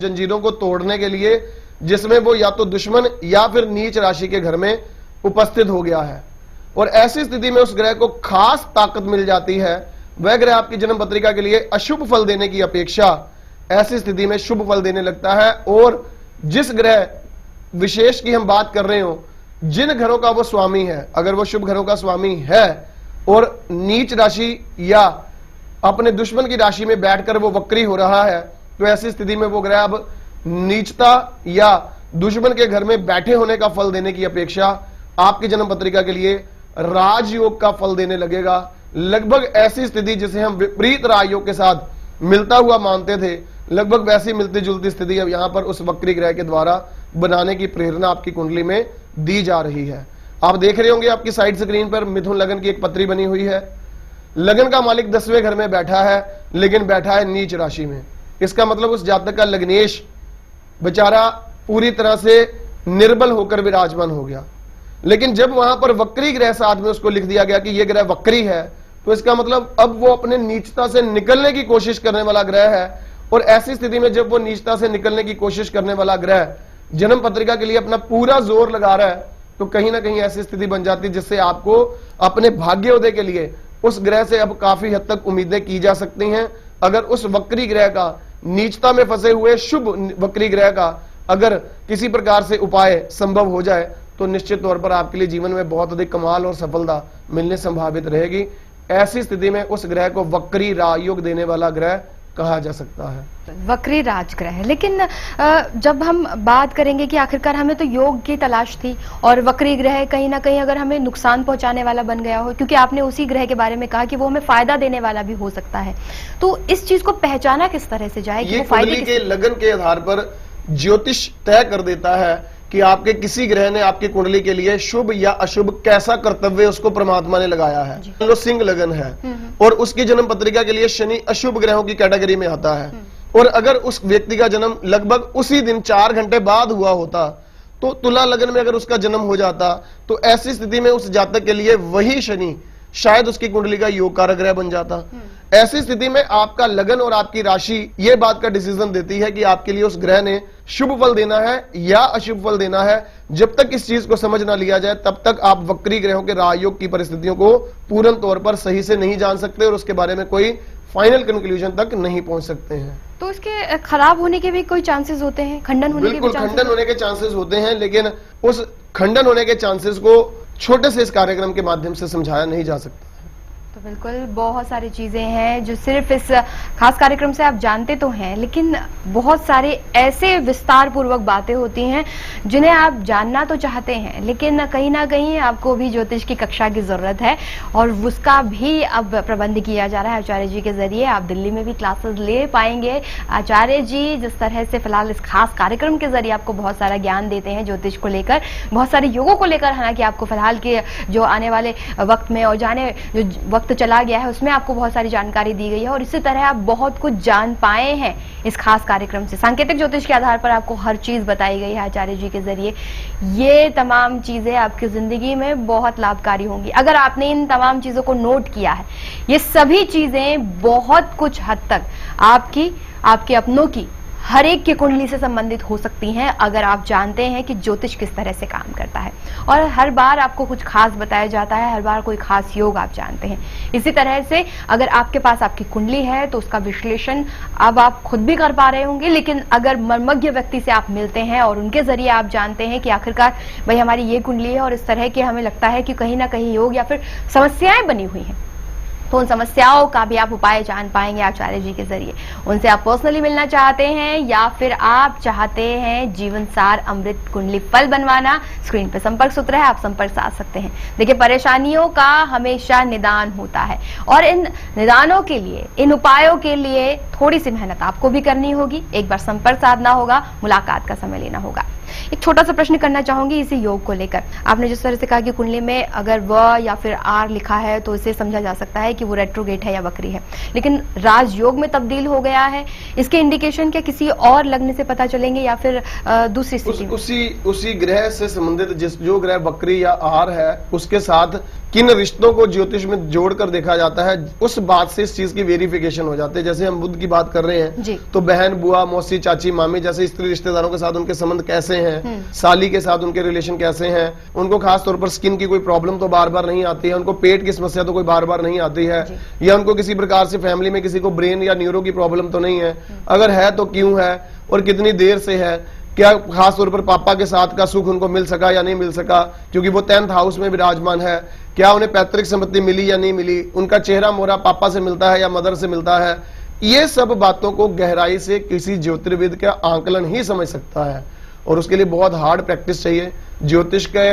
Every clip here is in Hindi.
जंजीरों को तोड़ने के लिए, जिसमें वो या तो दुश्मन या फिर नीच राशि के घर में उपस्थित हो गया है। और ऐसी स्थिति में उस ग्रह को खास ताकत मिल जाती है। वह ग्रह आपकी जन्म पत्रिका के लिए अशुभ फल देने की अपेक्षा ऐसी स्थिति में शुभ फल देने लगता है। और जिस ग्रह विशेष की हम बात कर रहे हो, जिन घरों का वो स्वामी है, अगर वो शुभ घरों का स्वामी है और नीच राशि या अपने दुश्मन की राशि में बैठकर वो वक्री हो रहा है, तो ऐसी स्थिति में वो ग्रह अब नीचता या दुश्मन के घर में बैठे होने का फल देने की अपेक्षा आपकी जन्म पत्रिका के लिए राजयोग का फल देने लगेगा। लगभग ऐसी स्थिति जिसे हम विपरीत राजयोग के साथ मिलता हुआ मानते थे, लगभग वैसी मिलती जुलती स्थिति अब यहां पर उस वक्री ग्रह के द्वारा बनाने की प्रेरणा आपकी कुंडली में दी जा रही है। आप देख रहे होंगे आपकी साइड स्क्रीन पर मिथुन लगन की एक पत्री बनी हुई है। लगन का मालिक 10वें घर में बैठा है, लेकिन बैठा है नीच राशि में। इसका मतलब उस जातक का लग्नेश बेचारा पूरी तरह से निर्बल होकर विराजमान हो गया। लेकिन जब वहां पर वक्री ग्रह साथ में उसको लिख दिया गया कि यह ग्रह वक्री है, तो इसका मतलब अब वो अपने नीचता से निकलने की कोशिश करने वाला ग्रह है। और ऐसी स्थिति में जब वो नीचता से निकलने की कोशिश करने वाला ग्रह जन्म पत्रिका के लिए अपना पूरा जोर लगा रहा है, तो कहीं ना कहीं ऐसी स्थिति बन जाती है जिससे आपको अपने भाग्योदय के लिए उस ग्रह से अब काफी हद तक उम्मीदें की जा सकती हैं। अगर उस वक्री ग्रह का, नीचता में फंसे हुए शुभ वक्री ग्रह का अगर किसी प्रकार से उपाय संभव हो जाए, तो निश्चित तौर पर आपके लिए जीवन में बहुत अधिक कमाल और सफलता मिलने संभावित रहेगी। ऐसी स्थिति में उस ग्रह को वक्री राजयोग देने वाला ग्रह कहा जा सकता है। वक्री राजग्रह। लेकिन जब हम बात करेंगे कि आखिरकार हमें तो योग की तलाश थी और वक्री ग्रह कहीं ना कहीं अगर हमें नुकसान पहुंचाने वाला बन गया हो, क्योंकि आपने उसी ग्रह के बारे में कहा कि वो हमें फायदा देने वाला भी हो सकता है, तो इस चीज को पहचाना किस तरह से जाए कि वो फायदे के लगन के आधार पर ज्योतिष तय कर देता है कि आपके किसी ग्रह ने आपकी कुंडली के लिए शुभ या अशुभ कैसा कर्तव्य उसको परमात्मा ने लगाया है। जो सिंह लगन है और उसकी जन्म पत्रिका के लिए शनि अशुभ ग्रहों की कैटेगरी में आता है, और अगर उस व्यक्ति का जन्म लगभग उसी दिन 4 घंटे बाद हुआ होता, तो तुला लगन में अगर उसका जन्म हो जाता, तो ऐसी स्थिति में उस जातक के लिए वही शनि शायद उसकी कुंडली का योग कारक ग्रह बन जाता। ऐसी स्थिति में आपका लगन और आपकी राशि ये बात का डिसीजन देती है कि आपके लिए उस ग्रह ने शुभ फल देना है या अशुभ फल देना है। जब तक इस चीज को समझ ना लिया जाए, तब तक आप वक्री ग्रहों के राजयोग की परिस्थितियों को पूर्ण तौर पर सही से नहीं जान सकते और उसके बारे में कोई फाइनल कंक्लूजन तक नहीं पहुंच सकते हैं। तो इसके खराब होने के भी कोई चांसेस होते हैं, खंडन होने के भी चांसेस? खंडन होने के चांसेस होते हैं, लेकिन उस खंडन होने के चांसेस को छोटे से इस कार्यक्रम के माध्यम से समझाया नहीं जा सकता। तो बिल्कुल बहुत सारी चीजें हैं जो सिर्फ इस खास कार्यक्रम से आप जानते तो हैं, लेकिन बहुत सारे ऐसे विस्तार पूर्वक बातें होती हैं जिन्हें आप जानना तो चाहते हैं, लेकिन कहीं ना कहीं आपको भी ज्योतिष की कक्षा की जरूरत है और उसका भी अब प्रबंध किया जा रहा है आचार्य जी के जरिए। आप दिल्ली में भी क्लासेस ले पाएंगे। आचार्य जी जिस तरह से फिलहाल इस खास कार्यक्रम के जरिए आपको बहुत सारा ज्ञान देते हैं ज्योतिष को लेकर, बहुत सारे योगों को लेकर, हालांकि आपको फिलहाल के जो आने वाले वक्त में और जाने जो वक्त चला गया है उसमें आपको बहुत सारी जानकारी दी गई है और इसी तरह आप बहुत कुछ जान पाए हैं इस खास कार्यक्रम से। सांकेतिक ज्योतिष के आधार पर आपको हर चीज बताई गई है आचार्य जी के जरिए। ये तमाम चीजें आपकी जिंदगी में बहुत लाभकारी होंगी अगर आपने इन तमाम चीजों को नोट किया है। ये सभी चीजें बहुत कुछ हद तक आपके अपनों की हर एक की कुंडली से संबंधित हो सकती हैं अगर आप जानते हैं कि ज्योतिष किस तरह से काम करता है। और हर बार आपको कुछ खास बताया जाता है, हर बार कोई खास योग आप जानते हैं। इसी तरह से अगर आपके पास आपकी कुंडली है तो उसका विश्लेषण अब आप खुद भी कर पा रहे होंगे, लेकिन अगर मर्मज्ञ व्यक्ति से आप मिलते हैं और उनके जरिए आप जानते हैं कि आखिरकार भाई हमारी ये कुंडली है और इस तरह की हमें लगता है कि कहीं ना कहीं योग या फिर समस्याएं बनी हुई हैं, तो उन समस्याओं का भी आप उपाय जान पाएंगे आचार्य जी के जरिए। उनसे आप पर्सनली मिलना चाहते हैं या फिर आप चाहते हैं जीवन सार अमृत कुंडली फल बनवाना, स्क्रीन पे संपर्क सूत्र है, आप संपर्क साध सकते हैं। देखिए परेशानियों का हमेशा निदान होता है और इन निदानों के लिए, इन उपायों के लिए थोड़ी सी मेहनत आपको भी करनी होगी। एक बार संपर्क साधना होगा, मुलाकात का समय लेना होगा। एक छोटा सा प्रश्न करना चाहूंगी इसी योग को लेकर। आपने जिस तरह से कहा कि कुंडली में अगर व या फिर आर लिखा है तो इसे समझा जा सकता है कि वो रेट्रोगेट है या वक्री है, लेकिन राजयोग में तब्दील हो गया है, इसके इंडिकेशन क्या किसी और लग्न से पता चलेंगे या फिर दूसरी स्थिति में? उसी ग्रह से संबंधित जो ग्रह वक्री या आर है उसके साथ किन रिश्तों को ज्योतिष में जोड़कर देखा जाता है, उस बात से इस चीज की वेरिफिकेशन हो जाती है। जैसे हम बुध की बात कर रहे हैं तो बहन, बुआ, मौसी, चाची, मामी जैसे स्त्री रिश्तेदारों के साथ उनके संबंध कैसे हैं, साली के साथ उनके रिलेशन कैसे हैं, उनको खास तौर पर स्किन की कोई प्रॉब्लम तो बार बार नहीं आती है, उनको पेट की समस्या तो कोई बार बार नहीं आती है, या उनको किसी प्रकार से फैमिली में किसी को ब्रेन या न्यूरो की प्रॉब्लम तो नहीं है, अगर है तो क्यों है और कितनी देर से है, क्या खास तौर पर पापा के साथ का सुख उनको मिल सका या नहीं मिल सका क्योंकि वो 10th हाउस में विराजमान है, क्या उन्हें पैतृक संपत्ति मिली या नहीं मिली, उनका चेहरा मोहरा पापा से मिलता है या मदर से मिलता है, ये सब बातों को गहराई से किसी ज्योतिर्विद का आंकलन ही समझ सकता है और उसके लिए बहुत हार्ड प्रैक्टिस चाहिए। ज्योतिष के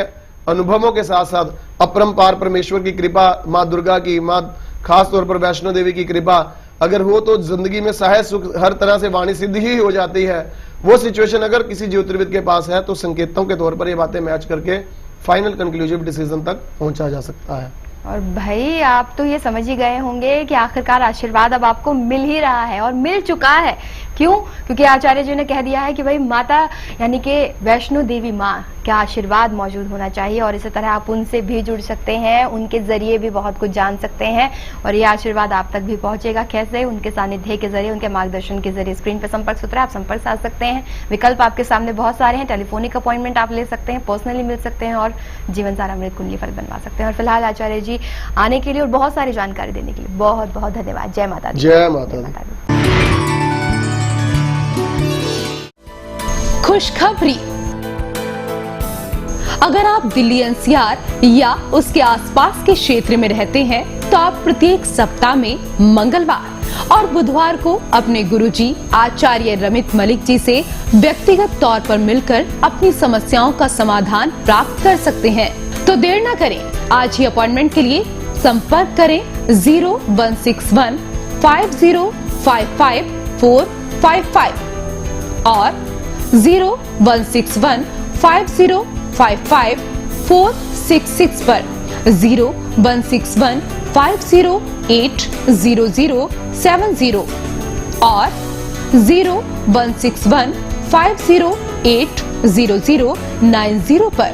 अनुभवों के साथ साथ अपरंपार परमेश्वर की कृपा, माँ दुर्गा की, माँ खास तौर पर वैष्णो देवी की कृपा अगर हो तो जिंदगी में सहज सुख हर तरह से वाणी सिद्ध ही हो जाती है। वो सिचुएशन अगर किसी ज्योतिर्विद के पास है तो संकेतों के तौर पर ये बातें मैच करके फाइनल कंक्लूसिव डिसीजन तक पहुंचा जा सकता है। और भाई आप तो ये समझ ही गए होंगे कि आखिरकार आशीर्वाद अब आपको मिल ही रहा है और मिल चुका है। क्यों? क्योंकि आचार्य जी ने कह दिया है कि भाई माता यानी कि वैष्णो देवी माँ का आशीर्वाद मौजूद होना चाहिए और इसी तरह आप उनसे भी जुड़ सकते हैं, उनके जरिए भी बहुत कुछ जान सकते हैं और ये आशीर्वाद आप तक भी पहुंचेगा। कैसे? उनके सानिध्य के जरिए, उनके मार्गदर्शन के जरिए। स्क्रीन पर संपर्क सूत्र है, आप संपर्क साध सकते हैं। विकल्प आपके सामने बहुत सारे हैं, टेलीफोनिक अपॉइंटमेंट आप ले सकते हैं, पर्सनली मिल सकते हैं और जीवन सारा अमृत कुंडली फल बनवा सकते हैं। और फिलहाल आचार्य जी आने के लिए और बहुत सारी जानकारी देने के लिए बहुत बहुत धन्यवाद। जय माता दी। जय माता दी। खुशखबरी, अगर आप दिल्ली एनसीआर या उसके आसपास के क्षेत्र में रहते हैं तो आप प्रत्येक सप्ताह में मंगलवार और बुधवार को अपने गुरुजी आचार्य रमित मलिक जी से व्यक्तिगत तौर पर मिलकर अपनी समस्याओं का समाधान प्राप्त कर सकते हैं। तो देर न करें, आज ही अपॉइंटमेंट के लिए संपर्क करें 0161 5055 455 और 0161 5055 466 पर 0161 508 0070 और 0161 508 0090 पर